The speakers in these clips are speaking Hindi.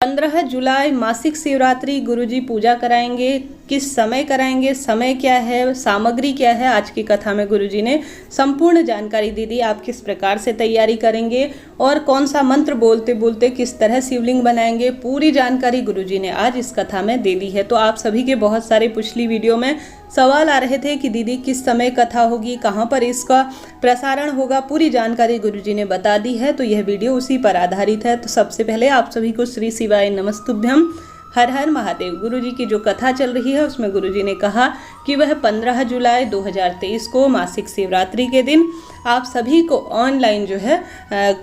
15 जुलाई मासिक शिवरात्रि गुरुजी पूजा कराएंगे। किस समय कराएंगे, समय क्या है, सामग्री क्या है, आज की कथा में गुरुजी ने संपूर्ण जानकारी दे दी। आप किस प्रकार से तैयारी करेंगे और कौन सा मंत्र बोलते बोलते किस तरह शिवलिंग बनाएंगे, पूरी जानकारी गुरुजी ने आज इस कथा में दे दी है। तो आप सभी के बहुत सारे पिछली वीडियो में सवाल आ रहे थे कि दीदी किस समय कथा होगी, कहाँ पर इसका प्रसारण होगा, पूरी जानकारी गुरुजी ने बता दी है। तो यह वीडियो उसी पर आधारित है। तो सबसे पहले आप सभी को श्री शिवाय नमस्तुभ्यम, हर हर महादेव। गुरुजी की जो कथा चल रही है उसमें गुरुजी ने कहा कि वह 15 जुलाई 2023 को मासिक शिवरात्रि के दिन आप सभी को ऑनलाइन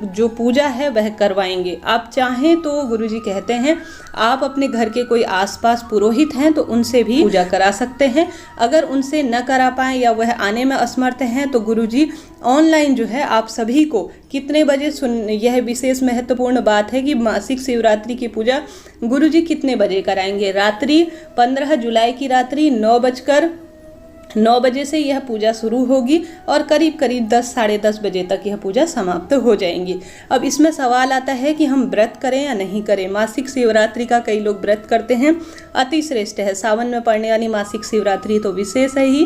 जो पूजा है वह करवाएंगे। आप चाहें तो गुरुजी कहते हैं आप अपने घर के कोई आसपास पुरोहित हैं तो उनसे भी पूजा करा सकते हैं। अगर उनसे न करा पाएँ या वह आने में असमर्थ हैं तो गुरुजी ऑनलाइन आप सभी को कितने बजे यह विशेष महत्वपूर्ण बात है कि मासिक शिवरात्रि की पूजा गुरुजी कितने बजे कराएंगे। रात्रि 15 जुलाई की रात्रि 9 बजे से यह पूजा शुरू होगी और करीब 10 साढ़े 10 बजे तक यह पूजा समाप्त हो जाएंगी। अब इसमें सवाल आता है कि हम व्रत करें या नहीं करें। मासिक शिवरात्रि का कई लोग व्रत करते हैं, अति श्रेष्ठ है। सावन में पड़ने वाली मासिक शिवरात्रि तो विशेष है ही।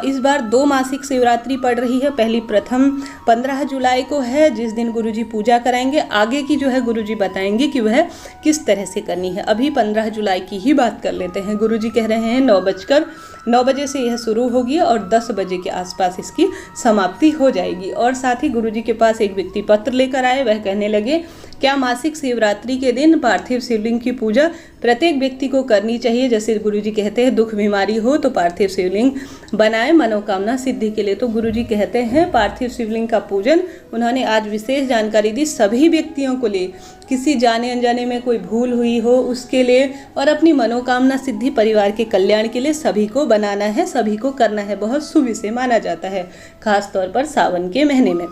इस बार 2 मासिक शिवरात्रि पड़ रही है। पहली प्रथम 15 जुलाई को है जिस दिन गुरुजी पूजा कराएंगे। आगे की गुरुजी बताएंगे कि वह किस तरह से करनी है। अभी 15 जुलाई की ही बात कर लेते हैं। गुरुजी कह रहे हैं 9 बजे से यह शुरू होगी और 10 बजे के आसपास इसकी समाप्ति हो जाएगी। और साथ ही गुरुजी के पास एक व्यक्ति पत्र लेकर आए। वह कहने लगे क्या मासिक शिवरात्रि के दिन पार्थिव शिवलिंग की पूजा प्रत्येक व्यक्ति को करनी चाहिए। जैसे गुरुजी कहते हैं दुख बीमारी हो तो पार्थिव शिवलिंग बनाए मनोकामना सिद्धि के लिए। तो गुरुजी कहते हैं पार्थिव शिवलिंग का पूजन उन्होंने आज विशेष जानकारी दी सभी व्यक्तियों को लिए, किसी जाने अनजाने में कोई भूल हुई हो उसके लिए और अपनी मनोकामना सिद्धि परिवार के कल्याण के लिए सभी को बनाना है, सभी को करना है। बहुत शुभ इसे माना जाता है, खास तौर पर सावन के महीने में।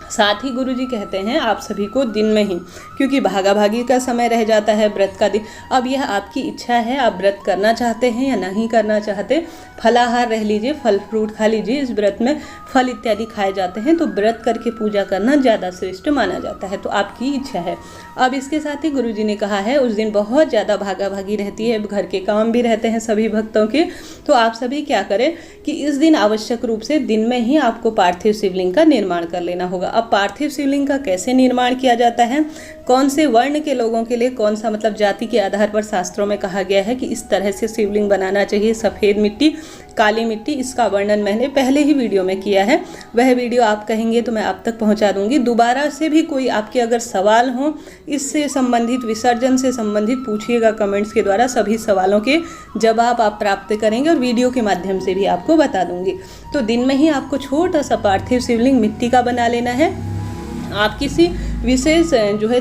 साथ ही गुरुजी कहते हैं आप सभी को दिन में ही, क्योंकि भागा भागी का समय रह जाता है व्रत का दिन। अब यह आपकी इच्छा है, आप व्रत करना चाहते हैं या नहीं करना चाहते। फलाहार रह लीजिए, फल फ्रूट खा लीजिए। इस व्रत में फल इत्यादि खाए जाते हैं तो व्रत करके पूजा करना ज़्यादा श्रेष्ठ माना जाता है। तो आपकी इच्छा है। अब इसके साथ ही गुरुजी ने कहा है उस दिन बहुत ज़्यादा भागा भागी रहती है, घर के काम भी रहते हैं सभी भक्तों के। तो आप सभी क्या करें कि इस दिन आवश्यक रूप से दिन में ही आपको पार्थिव शिवलिंग का निर्माण कर लेना होगा। अब पार्थिव शिवलिंग का कैसे निर्माण किया जाता है, कौन से वर्ण के लोगों के लिए कौन सा जाति के आधार पर शास्त्रों में कहा गया है कि इस तरह से शिवलिंग बनाना चाहिए। सफ़ेद मिट्टी, काली मिट्टी, इसका वर्णन मैंने पहले ही वीडियो में किया है। वह वीडियो आप कहेंगे तो मैं आप तक पहुंचा दूंगी। दोबारा से भी कोई आपके अगर सवाल हो इससे संबंधित, विसर्जन से संबंधित, पूछिएगा कमेंट्स के द्वारा। सभी सवालों के जवाब आप प्राप्त करेंगे और वीडियो के माध्यम से भी आपको बता दूंगी। तो दिन में ही आपको छोटा सा पार्थिव शिवलिंग मिट्टी का बना लेना है। आप किसी विशेष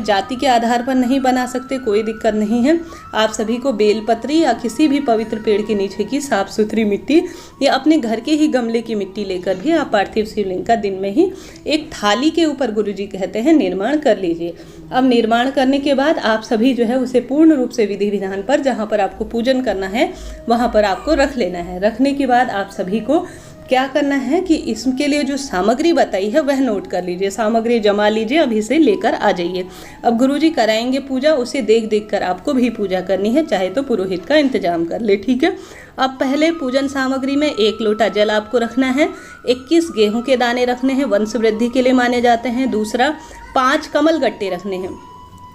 जाति के आधार पर नहीं बना सकते, कोई दिक्कत नहीं है। आप सभी को बेलपत्री या किसी भी पवित्र पेड़ के नीचे की साफ सुथरी मिट्टी या अपने घर के ही गमले की मिट्टी लेकर भी आप पार्थिव शिवलिंग का दिन में ही एक थाली के ऊपर गुरुजी कहते हैं निर्माण कर लीजिए। अब निर्माण करने के बाद आप सभी उसे पूर्ण रूप से विधि विधान पर जहाँ पर आपको पूजन करना है वहाँ पर आपको रख लेना है। रखने के बाद आप सभी को क्या करना है कि इसके लिए जो सामग्री बताई है वह नोट कर लीजिए, सामग्री जमा लीजिए, अभी से लेकर आ जाइए। अब गुरुजी कराएंगे पूजा, उसे देख देख कर आपको भी पूजा करनी है, चाहे तो पुरोहित का इंतजाम कर ले, ठीक है। अब पहले पूजन सामग्री में 1 लोटा जल आपको रखना है, 21 गेहूं के दाने रखने हैं, वंश वृद्धि के लिए माने जाते हैं। दूसरा 5 कमल गट्टे रखने हैं।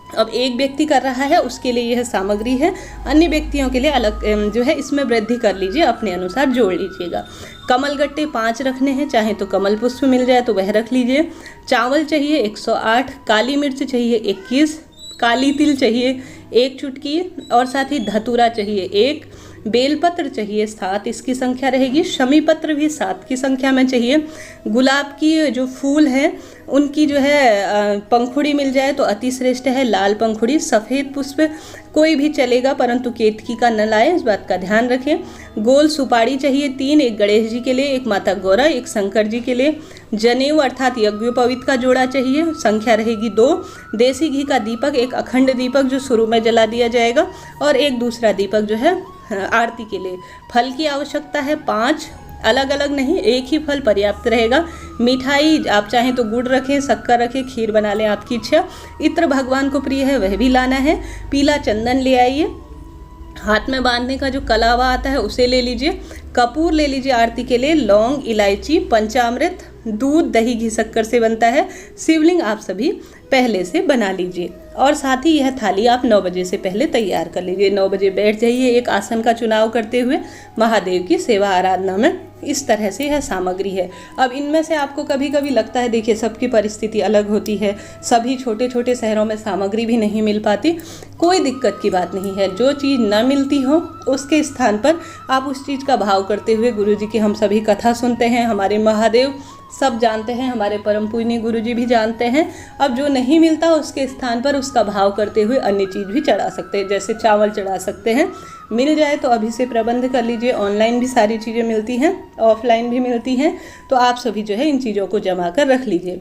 अब एक व्यक्ति कर रहा है उसके लिए यह सामग्री है, अन्य व्यक्तियों के लिए अलग इसमें वृद्धि कर लीजिए, अपने अनुसार जोड़ लीजिएगा। कमल गट्टे 5 रखने हैं, चाहे तो कमल पुष्प मिल जाए तो वह रख लीजिए। चावल चाहिए 108, काली मिर्च चाहिए 21, काली तिल चाहिए 1 चुटकी और साथ ही धतूरा चाहिए 1, बेलपत्र चाहिए 7, इसकी संख्या रहेगी। शमी पत्र भी 7 की संख्या में चाहिए। गुलाब की जो फूल है उनकी पंखुड़ी मिल जाए तो अति श्रेष्ठ है, लाल पंखुड़ी। सफ़ेद पुष्प कोई भी चलेगा परंतु केतकी का न लाए, इस बात का ध्यान रखें। गोल सुपारी चाहिए 3, एक गणेश जी के लिए, एक माता गौरा, एक शंकर जी के लिए। जनेऊ अर्थात यज्ञोपवीत का जोड़ा चाहिए, संख्या रहेगी 2। देसी घी का दीपक, एक अखंड दीपक जो शुरू में जला दिया जाएगा और एक दूसरा दीपक आरती के लिए। फल की आवश्यकता है 5, अलग अलग नहीं, एक ही फल पर्याप्त रहेगा। मिठाई आप चाहें तो गुड़ रखें, शक्कर रखें, खीर बना लें, आपकी इच्छा। इत्र भगवान को प्रिय है, वह भी लाना है। पीला चंदन ले आइए। हाथ में बांधने का जो कलावा आता है उसे ले लीजिए। कपूर ले लीजिए आरती के लिए। लौंग, इलायची, पंचामृत, दूध, दही, घी, शक्कर से बनता है। शिवलिंग आप सभी पहले से बना लीजिए और साथ ही यह थाली आप 9 बजे से पहले तैयार कर लीजिए। 9 बजे बैठ जाइए एक आसन का चुनाव करते हुए महादेव की सेवा आराधना में। इस तरह से यह सामग्री है। अब इनमें से आपको कभी कभी लगता है, देखिए सबकी परिस्थिति अलग होती है, सभी छोटे छोटे शहरों में सामग्री भी नहीं मिल पाती। कोई दिक्कत की बात नहीं है। जो चीज़ न मिलती हो उसके स्थान पर आप उस चीज़ का भाव करते हुए, गुरु जी की हम सभी कथा सुनते हैं, हमारे महादेव सब जानते हैं, हमारे परम पूजनीय गुरु जी भी जानते हैं। अब जो नहीं मिलता उसके स्थान पर उसका भाव करते हुए अन्य चीज़ भी चढ़ा सकते हैं, जैसे चावल चढ़ा सकते हैं। मिल जाए तो अभी से प्रबंध कर लीजिए। ऑनलाइन भी सारी चीज़ें मिलती हैं, ऑफलाइन भी मिलती हैं, तो आप सभी जो है इन चीज़ों को जमा कर रख लीजिए।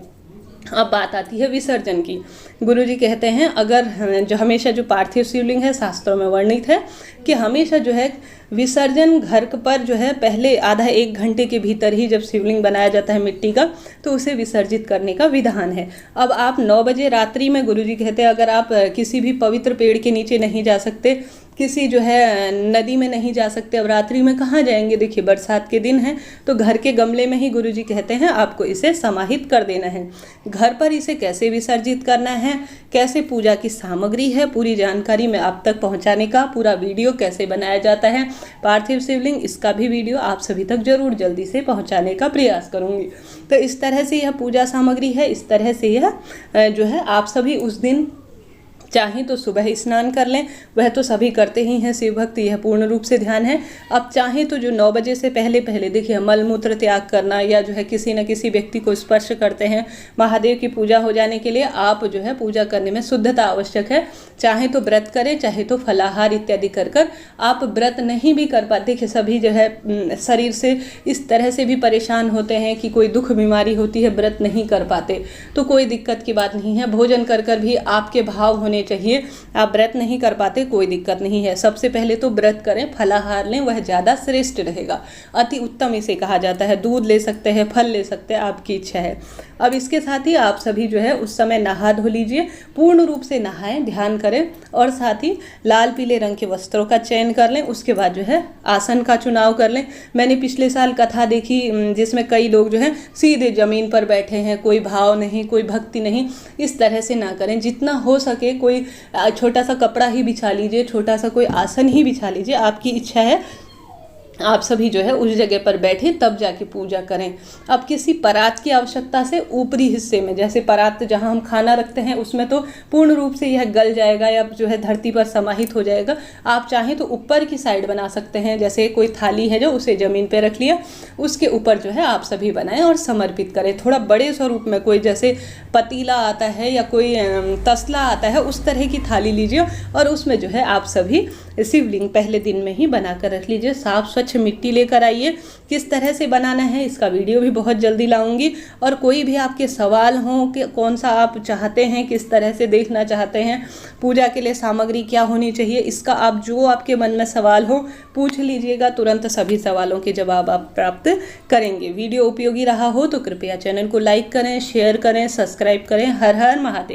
अब बात आती है विसर्जन की। गुरुजी कहते हैं अगर जो हमेशा जो पार्थिव शिवलिंग है, शास्त्रों में वर्णित है कि हमेशा जो है विसर्जन घर पर जो है पहले आधा 1 घंटे के भीतर ही, जब शिवलिंग बनाया जाता है मिट्टी का, तो उसे विसर्जित करने का विधान है। अब आप 9 बजे रात्रि में, गुरुजी कहते हैं अगर आप किसी भी पवित्र पेड़ के नीचे नहीं जा सकते, किसी जो है नदी में नहीं जा सकते, अब रात्रि में कहाँ जाएंगे, देखिए बरसात के दिन है, तो घर के गमले में ही गुरुजी कहते हैं आपको इसे समाहित कर देना है। घर पर इसे कैसे विसर्जित करना है, कैसे पूजा की सामग्री है, पूरी जानकारी मैं आप तक पहुंचाने का, पूरा वीडियो कैसे बनाया जाता है पार्थिव शिवलिंग, इसका भी वीडियो आप सभी तक जरूर जल्दी से पहुंचाने का प्रयास करूंगी। तो इस तरह से यह पूजा सामग्री है। इस तरह से यह जो है आप सभी उस दिन चाहें तो सुबह स्नान कर लें, वह तो सभी करते ही हैं शिव भक्त, यह पूर्ण रूप से ध्यान है। अब चाहें तो जो 9 बजे से पहले पहले देखिए मल मूत्र त्याग करना, या जो है किसी न किसी व्यक्ति को स्पर्श करते हैं, महादेव की पूजा हो जाने के लिए आप जो है पूजा करने में शुद्धता आवश्यक है। चाहे तो व्रत करें, चाहे तो फलाहार इत्यादि कर कर। आप व्रत नहीं भी कर पाते, देखिए सभी जो है शरीर से इस तरह से भी परेशान होते हैं कि कोई दुख बीमारी होती है, व्रत नहीं कर पाते, तो कोई दिक्कत की बात नहीं है। भोजन कर कर भी आपके भाव होने चाहिए। आप व्रत नहीं कर पाते, कोई दिक्कत नहीं है। सबसे पहले तो व्रत करें, फलाहार लें, वह ज़्यादा श्रेष्ठ रहेगा, अति उत्तम इसे कहा जाता है। दूध ले सकते हैं, फल ले सकते हैं, आपकी इच्छा है। अब इसके साथ ही आप सभी जो है उस समय नहा धो लीजिए, पूर्ण रूप से नहाएं, ध्यान करें, और साथ ही लाल पीले रंग के वस्त्रों का चयन कर लें। उसके बाद जो है आसन का चुनाव कर लें। मैंने पिछले साल कथा देखी जिसमें कई लोग जो है सीधे जमीन पर बैठे हैं, कोई भाव नहीं, कोई भक्ति नहीं। इस तरह से ना करें। जितना हो सके कोई छोटा सा कपड़ा ही बिछा लीजिए, छोटा सा कोई आसन ही बिछा लीजिए, आपकी इच्छा है। आप सभी जो है उस जगह पर बैठे तब जाके पूजा करें। अब किसी परात की आवश्यकता से ऊपरी हिस्से में, जैसे परात जहां हम खाना रखते हैं उसमें तो पूर्ण रूप से यह गल जाएगा या जो है धरती पर समाहित हो जाएगा। आप चाहें तो ऊपर की साइड बना सकते हैं, जैसे कोई थाली है जो उसे ज़मीन पे रख लिया, उसके ऊपर जो है आप सभी बनाएं और समर्पित करें। थोड़ा बड़े स्वरूप में, कोई जैसे पतीला आता है या कोई तसला आता है, उस तरह की थाली लीजिए और उसमें जो है आप सभी शिवलिंग पहले दिन में ही बना कर रख लीजिए। साफ स्वच्छ मिट्टी लेकर आइए। किस तरह से बनाना है इसका वीडियो भी बहुत जल्दी लाऊंगी। और कोई भी आपके सवाल हों कि कौन सा आप चाहते हैं, किस तरह से देखना चाहते हैं, पूजा के लिए सामग्री क्या होनी चाहिए, इसका आप जो आपके मन में सवाल हो पूछ लीजिएगा, तुरंत सभी सवालों के जवाब आप प्राप्त करेंगे। वीडियो उपयोगी रहा हो तो कृपया चैनल को लाइक करें, शेयर करें, सब्सक्राइब करें। हर हर महादेव।